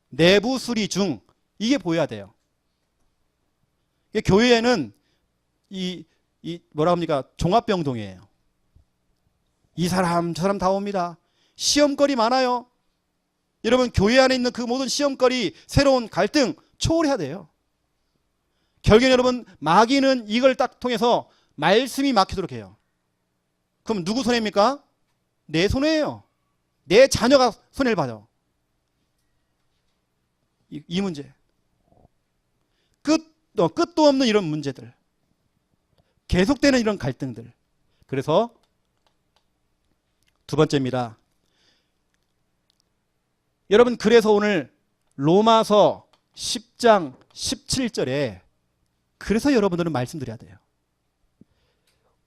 내부 수리 중 이게 보여야 돼요. 교회에는 이 뭐라 합니까? 종합병동이에요. 이 사람 저 사람 다 옵니다. 시험거리 많아요. 여러분 교회 안에 있는 그 모든 시험거리 새로운 갈등 초월해야 돼요. 결국엔 여러분 마귀는 이걸 딱 통해서 말씀이 막히도록 해요. 그럼 누구 손해입니까? 내 손해예요. 내 자녀가 손해를 봐요. 이 문제. 끝도 없는 이런 문제들. 계속되는 이런 갈등들. 그래서 두 번째입니다. 여러분 그래서 오늘 로마서 10장 17절에 그래서 여러분들은 말씀드려야 돼요.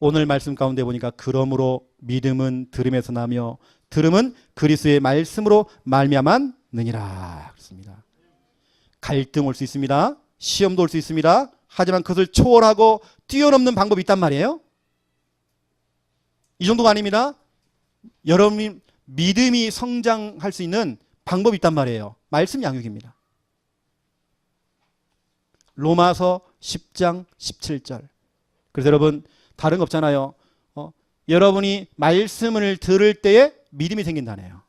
오늘 말씀 가운데 보니까 그러므로 믿음은 들음에서 나며 들음은 그리스도의 말씀으로 말미암았느니라 그렇습니다. 갈등 올 수 있습니다. 시험도 올 수 있습니다. 하지만 그것을 초월하고 뛰어넘는 방법이 있단 말이에요. 이 정도가 아닙니다. 여러분이 믿음이 성장할 수 있는 방법이 있단 말이에요. 말씀 양육입니다. 로마서 10장 17절. 그래서 여러분 다른 거 없잖아요. 여러분이 말씀을 들을 때에 믿음이 생긴다네요.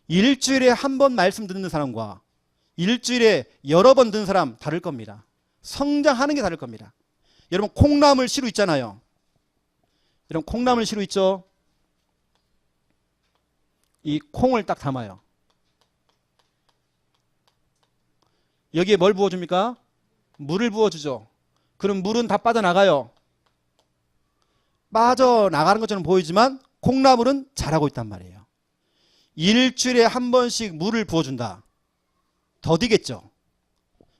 일주일에 한 번 말씀 듣는 사람과 일주일에 여러 번 듣는 사람 다를 겁니다. 성장하는 게 다를 겁니다. 여러분 콩나물 씨루 있잖아요. 여러분 콩나물 씨루 있죠? 이 콩을 딱 담아요. 여기에 뭘 부어줍니까? 물을 부어주죠. 그럼 물은 다 빠져나가요. 빠져나가는 것처럼 보이지만 콩나물은 자라고 있단 말이에요. 일주일에 한 번씩 물을 부어준다. 더디겠죠.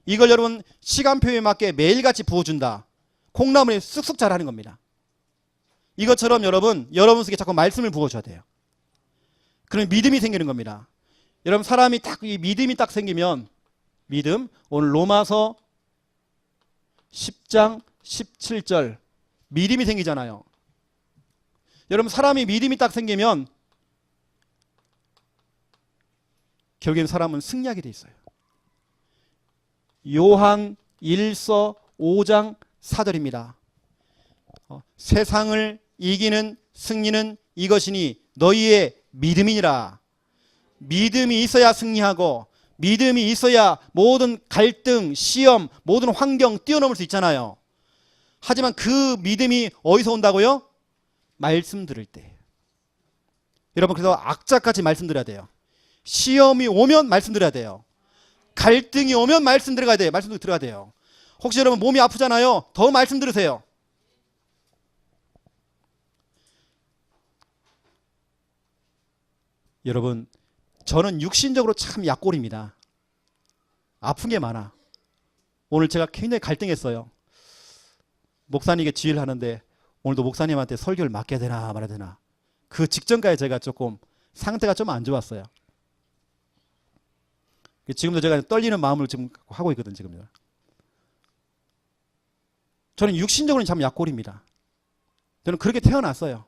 이걸 여러분 시간표에 맞게 매일같이 부어준다. 콩나물이 쑥쑥 자라는 겁니다. 이것처럼 여러분 속에 자꾸 말씀을 부어줘야 돼요. 그럼 믿음이 생기는 겁니다. 여러분 사람이 딱 이 믿음이 딱 생기면 믿음 오늘 로마서 10장 17절 믿음이 생기잖아요. 여러분 사람이 믿음이 딱 생기면 결국엔 사람은 승리하게 돼 있어요. 요한 1서 5장 4절입니다. 세상을 이기는 승리는 이것이니 너희의 믿음이니라. 믿음이 있어야 승리하고 믿음이 있어야 모든 갈등, 시험, 모든 환경 뛰어넘을 수 있잖아요. 하지만 그 믿음이 어디서 온다고요? 말씀 들을 때. 여러분 그래서 악자까지 말씀 드려야 돼요. 시험이 오면 말씀 드려야 돼요. 갈등이 오면 말씀 들어가야 돼요. 말씀 들어가야 돼요. 혹시 여러분 몸이 아프잖아요. 더 말씀 들으세요. 여러분 저는 육신적으로 참 약골입니다. 아픈 게 많아. 오늘 제가 굉장히 갈등했어요. 목사님에게 지휘를 하는데 오늘도 목사님한테 설교를 맡겨야 되나 말아야 되나. 그 직전까지 제가 조금 상태가 좀 안 좋았어요. 지금도 제가 떨리는 마음을 지금 하고 있거든요. 지금 저는 육신적으로는 참 약골입니다. 저는 그렇게 태어났어요.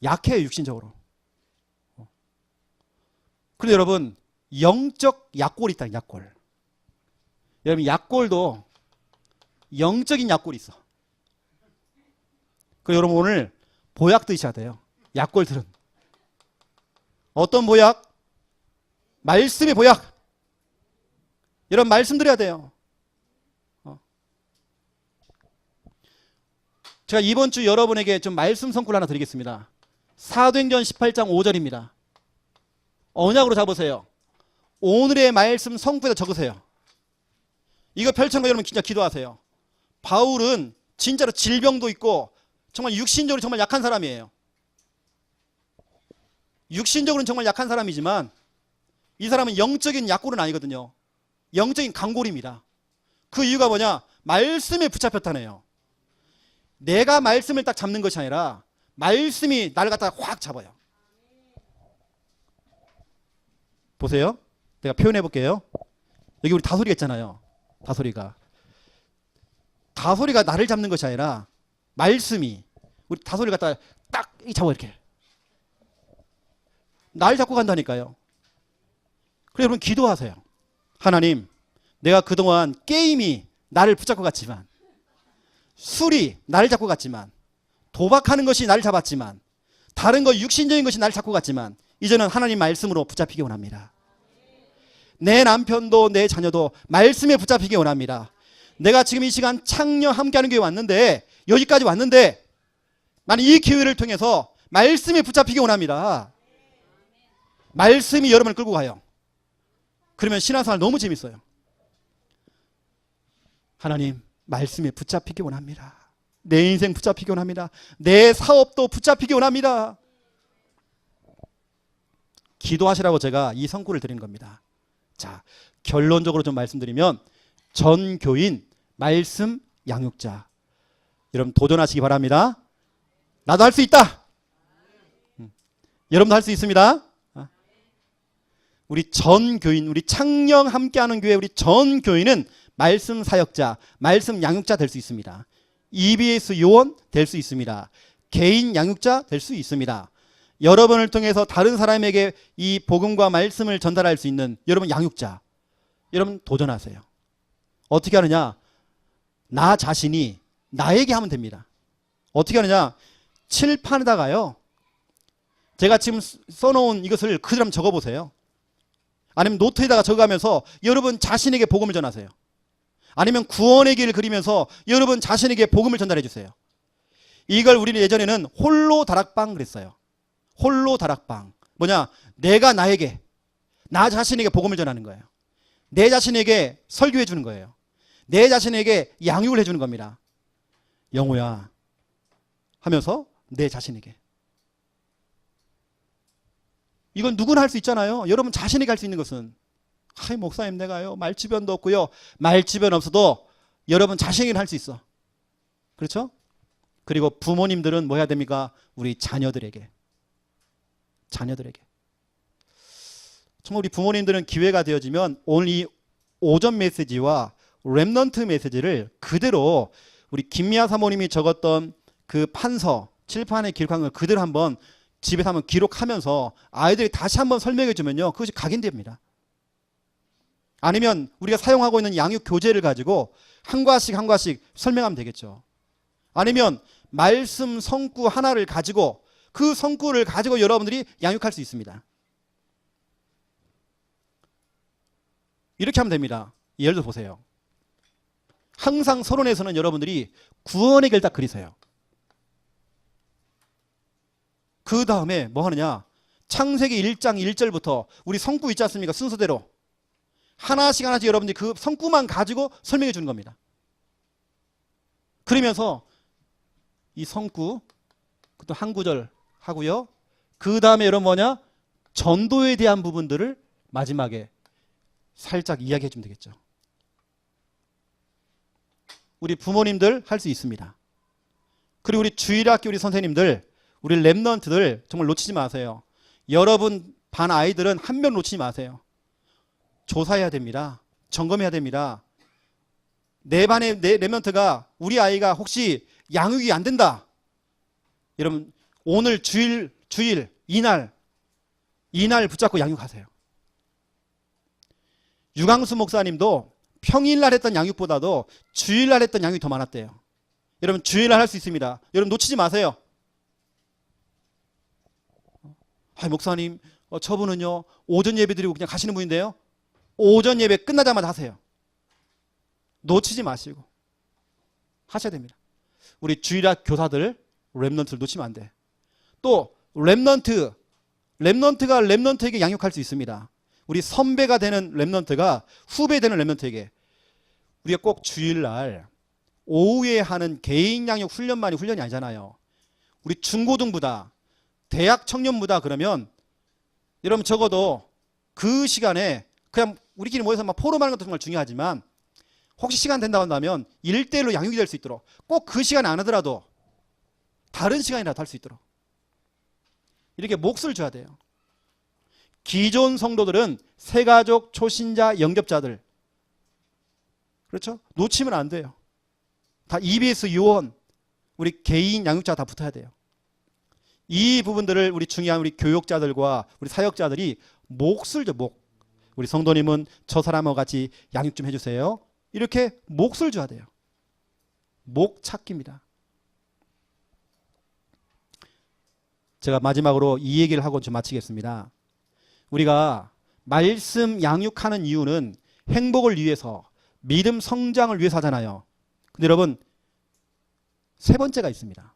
약해요 육신적으로. 그런데 여러분 영적 약골이 있다. 약골. 여러분 약골도 영적인 약골이 있어. 그리고 여러분 오늘 보약 드셔야 돼요. 약골들은 어떤 보약? 말씀의 보약. 여러분 말씀 드려야 돼요. 제가 이번 주 여러분에게 좀 말씀 선물 하나 드리겠습니다. 사도행전 18장 5절입니다. 언약으로 잡으세요. 오늘의 말씀 성부에다 적으세요. 이거 펼쳐놓고 여러분 진짜 기도하세요. 바울은 진짜로 질병도 있고 정말 육신적으로 정말 약한 사람이에요. 육신적으로는 정말 약한 사람이지만 이 사람은 영적인 약골은 아니거든요. 영적인 강골입니다. 그 이유가 뭐냐? 말씀에 붙잡혔다네요. 내가 말씀을 딱 잡는 것이 아니라 말씀이 나를 갖다가 확 잡아요. 보세요. 내가 표현해 볼게요. 여기 우리 다솔이가 있잖아요. 다솔이가 나를 잡는 것이 아니라 말씀이 우리 다솔이를 갖다가 딱 잡아 이렇게 나를 잡고 간다니까요. 그래서 여러분 기도하세요. 하나님, 내가 그동안 게임이 나를 붙잡고 갔지만, 술이 나를 잡고 갔지만, 도박하는 것이 나를 잡았지만, 다른 거 육신적인 것이 나를 잡고 갔지만, 이제는 하나님 말씀으로 붙잡히기 원합니다. 내 남편도 내 자녀도 말씀에 붙잡히기 원합니다. 내가 지금 이 시간 창녀 함께하는 교회 왔는데, 여기까지 왔는데, 나는 이 기회를 통해서 말씀에 붙잡히기 원합니다. 말씀이 여러분을 끌고 가요. 그러면 신앙생활 너무 재밌어요. 하나님, 말씀에 붙잡히기 원합니다. 내 인생 붙잡히기 원합니다. 내 사업도 붙잡히기 원합니다. 기도하시라고 제가 이 성구를 드린 겁니다. 자, 결론적으로 좀 말씀드리면 전교인, 말씀, 양육자. 여러분 도전하시기 바랍니다. 나도 할 수 있다. 여러분도 할 수 있습니다. 우리 전 교인, 우리 창녕 함께하는 교회 우리 전 교인은 말씀 사역자, 말씀 양육자 될 수 있습니다. EBS 요원 될 수 있습니다. 개인 양육자 될 수 있습니다. 여러분을 통해서 다른 사람에게 이 복음과 말씀을 전달할 수 있는 여러분 양육자. 여러분 도전하세요. 어떻게 하느냐? 나 자신이 나에게 하면 됩니다. 어떻게 하느냐? 칠판에다가요. 제가 지금 써놓은 이것을 그대로 한번 적어보세요. 아니면 노트에다가 적어가면서 여러분 자신에게 복음을 전하세요. 아니면 구원의 길을 그리면서 여러분 자신에게 복음을 전달해 주세요. 이걸 우리는 예전에는 홀로 다락방 그랬어요. 홀로 다락방. 뭐냐? 내가 나에게, 나 자신에게 복음을 전하는 거예요. 내 자신에게 설교해 주는 거예요. 내 자신에게 양육을 해 주는 겁니다. 영호야 하면서 내 자신에게. 이건 누구나 할 수 있잖아요. 여러분 자신에게 할 수 있는 것은, 아이 목사님 내가요 말주변도 없고요. 말주변 없어도 여러분 자신에게 할 수 있어. 그렇죠? 그리고 부모님들은 뭐 해야 됩니까? 우리 자녀들에게. 정말 우리 부모님들은 기회가 되어지면 오늘 이 오전 메시지와 렘넌트 메시지를 그대로 우리 김미아 사모님이 적었던 그 판서, 칠판에 기록한 걸 그대로 한번 집에서 한번 기록하면서 아이들이 다시 한번 설명해 주면요, 그것이 각인됩니다. 아니면 우리가 사용하고 있는 양육 교재를 가지고 한 과씩 한 과씩 설명하면 되겠죠. 아니면 말씀 성구 하나를 가지고 그 성구를 가지고 여러분들이 양육할 수 있습니다. 이렇게 하면 됩니다. 예를 들어 보세요. 항상 서론에서는 여러분들이 구원의 길을 딱 그리세요. 그 다음에 뭐 하느냐? 창세기 1장 1절부터 우리 성구 있지 않습니까? 순서대로 하나씩 하나씩 여러분들이 그 성구만 가지고 설명해 주는 겁니다. 그러면서 이 성구 그것도 한 구절 하고요. 그 다음에 여러분 뭐냐? 전도에 대한 부분들을 마지막에 살짝 이야기해 주면 되겠죠. 우리 부모님들 할 수 있습니다. 그리고 우리 주일학교 우리 선생님들, 우리 랩런트들 정말 놓치지 마세요. 여러분 반 아이들은 한 명 놓치지 마세요. 조사해야 됩니다. 점검해야 됩니다. 내 반의 내 랩런트가 우리 아이가 혹시 양육이 안 된다. 여러분 오늘 주일 이날 붙잡고 양육하세요. 유광수 목사님도 평일날 했던 양육보다도 주일날 했던 양육이 더 많았대요. 여러분 주일날 할 수 있습니다. 여러분 놓치지 마세요. 목사님 저분은요 오전 예배 드리고 그냥 가시는 분인데요. 오전 예배 끝나자마자 하세요. 놓치지 마시고 하셔야 됩니다. 우리 주일학 교사들 랩넌트를 놓치면 안 돼. 또 랩넌트가 랩넌트에게 양육할 수 있습니다. 우리 선배가 되는 랩넌트가 후배 되는 랩넌트에게 우리가 꼭 주일날 오후에 하는 개인 양육 훈련만이 훈련이 아니잖아요. 우리 중고등부다, 대학 청년부다 그러면 여러분 적어도 그 시간에 그냥 우리끼리 모여서 막 포럼하는 것도 정말 중요하지만 혹시 시간 된다고 한다면 1대1로 양육이 될 수 있도록 꼭 그 시간에 안 하더라도 다른 시간이라도 할 수 있도록 이렇게 몫을 줘야 돼요. 기존 성도들은 새가족, 초신자, 영접자들 그렇죠? 놓치면 안 돼요. 다 EBS 요원 우리 개인 양육자 다 붙어야 돼요. 이 부분들을 우리 중요한 우리 교육자들과 우리 사역자들이 몫을 줘. 몫. 우리 성도님은 저 사람하고 같이 양육 좀 해주세요. 이렇게 몫을 줘야 돼요. 목 찾기입니다. 제가 마지막으로 이 얘기를 하고 좀 마치겠습니다. 우리가 말씀 양육하는 이유는 행복을 위해서, 믿음 성장을 위해서 하잖아요. 근데 여러분 세 번째가 있습니다.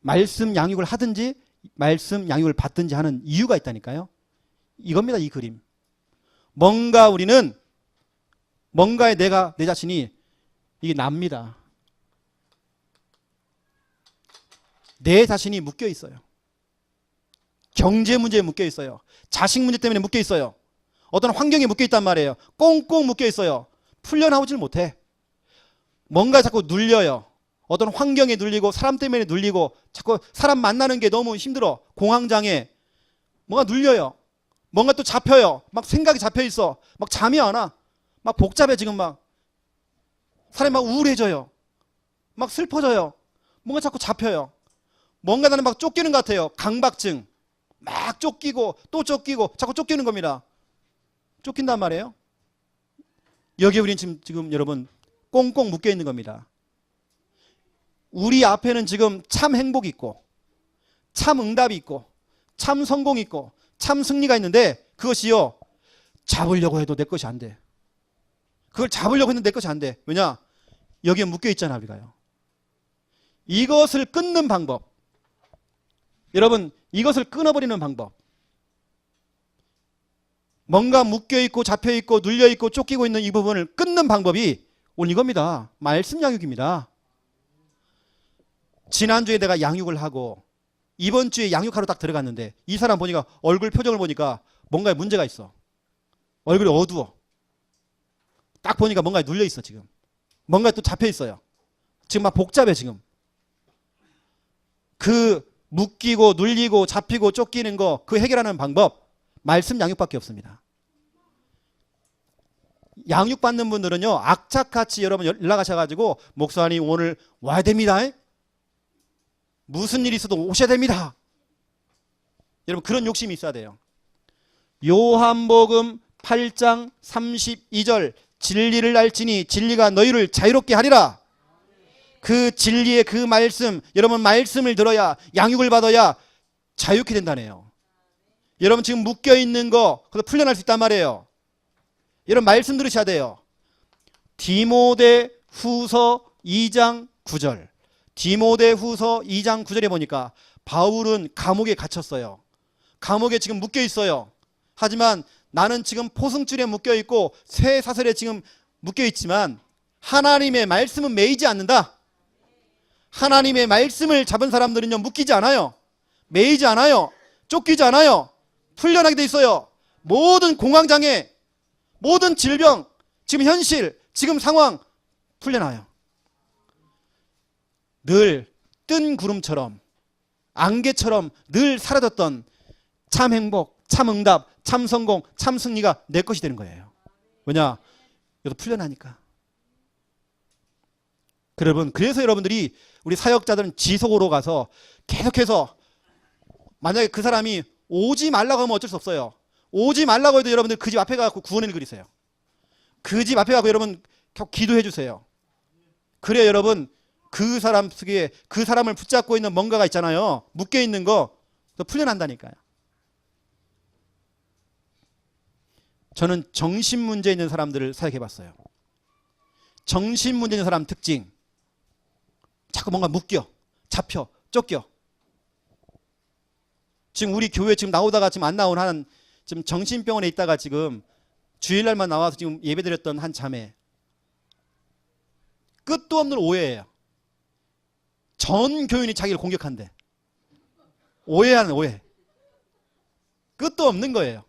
말씀 양육을 하든지 말씀 양육을 받든지 하는 이유가 있다니까요. 이겁니다. 이 그림. 우리는 뭔가에 내 자신이 이게 납니다. 내 자신이 묶여 있어요. 경제 문제에 묶여 있어요. 자식 문제 때문에 묶여 있어요. 어떤 환경에 묶여 있단 말이에요. 꽁꽁 묶여 있어요. 풀려나오질 못해. 뭔가 자꾸 눌려요. 어떤 환경에 눌리고 사람 때문에 눌리고 자꾸 사람 만나는 게 너무 힘들어. 공황장애. 뭔가 눌려요. 뭔가 또 잡혀요. 막 생각이 잡혀 있어. 막 잠이 안 와. 막 복잡해 지금 막. 사람이 막 우울해져요. 막 슬퍼져요. 뭔가 자꾸 잡혀요. 뭔가 나는 막 쫓기는 것 같아요. 강박증. 막 쫓기고 또 쫓기고 자꾸 쫓기는 겁니다. 쫓긴단 말이에요. 여기에 우리는 지금 여러분 꽁꽁 묶여 있는 겁니다. 우리 앞에는 지금 참 행복이 있고 참 응답이 있고 참 성공이 있고 참 승리가 있는데 그것이요 잡으려고 해도 내 것이 안 돼. 그걸 잡으려고 했는데 내 것이 안 돼. 왜냐? 여기에 묶여 있잖아 우리가요. 이것을 끊는 방법, 여러분 이것을 끊어버리는 방법, 뭔가 묶여있고 잡혀있고 눌려있고 쫓기고 있는 이 부분을 끊는 방법이 오늘 이겁니다. 말씀 양육입니다. 지난주에 내가 양육을 하고 이번 주에 양육하러 딱 들어갔는데 이 사람 보니까 얼굴 표정을 보니까 뭔가에 문제가 있어. 얼굴이 어두워. 딱 보니까 뭔가에 눌려있어 지금. 뭔가에 또 잡혀있어요. 지금 막 복잡해 지금. 그 묶이고 눌리고 잡히고 쫓기는 거 그 해결하는 방법 말씀 양육밖에 없습니다. 양육받는 분들은요 악착같이 여러분 연락하셔가지고 목사님 오늘 와야 됩니다. 무슨 일이 있어도 오셔야 됩니다. 여러분 그런 욕심이 있어야 돼요. 요한복음 8장 32절 진리를 알지니 진리가 너희를 자유롭게 하리라. 그 진리의 그 말씀, 여러분 말씀을 들어야 양육을 받아야 자유케 된다네요. 여러분 지금 묶여있는 거 그래서 풀려날 수 있단 말이에요. 여러분 말씀 들으셔야 돼요. 디모데 후서 2장 9절 디모데 후서 2장 9절에 보니까 바울은 감옥에 갇혔어요. 감옥에 지금 묶여있어요. 하지만 나는 지금 포승줄에 묶여있고 쇠사슬에 지금 묶여있지만 하나님의 말씀은 매이지 않는다. 하나님의 말씀을 잡은 사람들은요 묶이지 않아요. 매이지 않아요. 쫓기지 않아요. 풀려나게 돼 있어요. 모든 공황장애, 모든 질병, 지금 현실, 지금 상황 풀려나요. 늘 뜬 구름처럼 안개처럼 늘 사라졌던 참 행복, 참 응답, 참 성공, 참 승리가 내 것이 되는 거예요. 왜냐? 여기서 풀려나니까. 여러분 그래서 여러분들이 우리 사역자들은 지속으로 가서 계속해서 만약에 그 사람이 오지 말라고 하면 어쩔 수 없어요. 오지 말라고 해도 여러분들 그 집 앞에 가서 구원을 그리세요. 그 집 앞에 가서 여러분 기도해 주세요. 그래야 여러분 그 사람 속에 그 사람을 붙잡고 있는 뭔가가 있잖아요. 묶여 있는 거 풀려난다니까요. 저는 정신 문제 있는 사람들을 사역해 봤어요. 정신 문제 있는 사람 특징 자꾸 뭔가 묶여, 잡혀, 쫓겨. 지금 우리 교회 지금 나오다가 지금 안 나온 한 지금 정신병원에 있다가 지금 주일날만 나와서 지금 예배드렸던 한 자매. 끝도 없는 오해예요. 전 교인이 자기를 공격한대. 오해하는 오해. 끝도 없는 거예요.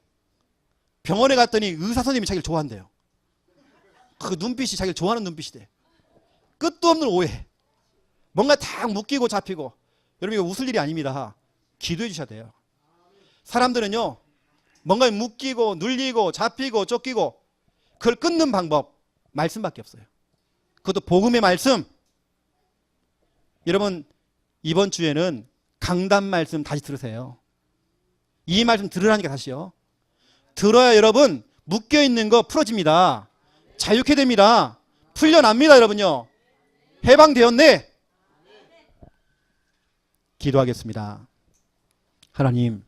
병원에 갔더니 의사 선생님이 자기를 좋아한대요. 그 눈빛이 자기를 좋아하는 눈빛이대. 끝도 없는 오해. 뭔가 다 묶이고 잡히고. 여러분 이거 웃을 일이 아닙니다. 기도해 주셔야 돼요. 사람들은요 뭔가 묶이고 눌리고 잡히고 쫓기고 그걸 끊는 방법 말씀밖에 없어요. 그것도 복음의 말씀. 여러분 이번 주에는 강단 말씀 다시 들으세요. 이 말씀 들으라니까 다시요. 들어야 여러분 묶여있는 거 풀어집니다. 자유케 됩니다. 풀려납니다. 여러분요 해방되었네. 기도하겠습니다. 하나님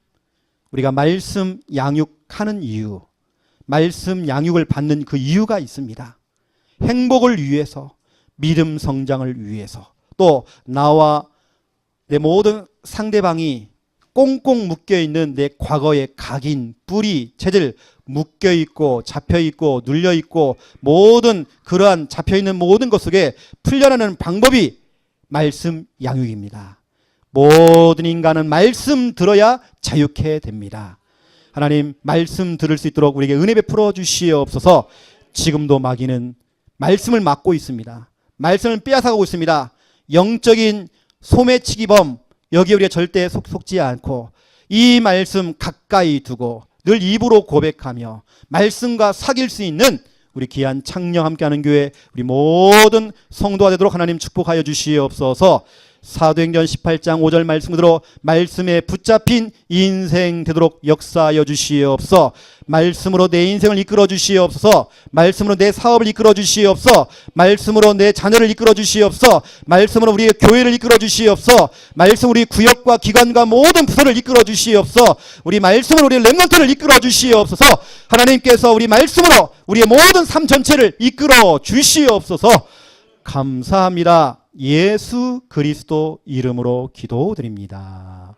우리가 말씀 양육하는 이유, 말씀 양육을 받는 그 이유가 있습니다. 행복을 위해서, 믿음 성장을 위해서, 또 나와 내 모든 상대방이 꽁꽁 묶여있는 내 과거의 각인, 뿌리, 채들 묶여있고 잡혀있고 눌려있고 모든 그러한 잡혀있는 모든 것 속에 풀려나는 방법이 말씀 양육입니다. 모든 인간은 말씀 들어야 자유케 됩니다. 하나님 말씀 들을 수 있도록 우리에게 은혜 베풀어 주시옵소서. 지금도 마귀는 말씀을 막고 있습니다. 말씀을 빼앗아가고 있습니다. 영적인 소매치기범 여기에 우리가 절대 속지 않고 이 말씀 가까이 두고 늘 입으로 고백하며 말씀과 사귈 수 있는 우리 귀한 창녕 함께하는 교회 우리 모든 성도가 되도록 하나님 축복하여 주시옵소서. 사도행전 18장 5절 말씀으로 말씀에 붙잡힌 인생 되도록 역사하여 주시옵소서. 말씀으로 내 인생을 이끌어 주시옵소서. 말씀으로 내 사업을 이끌어 주시옵소서. 말씀으로 내 자녀를 이끌어 주시옵소서. 말씀으로 우리의 교회를 이끌어 주시옵소서. 말씀 우리 구역과 기관과 모든 부서를 이끌어 주시옵소서. 우리 말씀으로 우리 렘넌트를 이끌어 주시옵소서. 하나님께서 우리 말씀으로 우리의 모든 삶 전체를 이끌어 주시옵소서. 감사합니다. 예수 그리스도 이름으로 기도드립니다.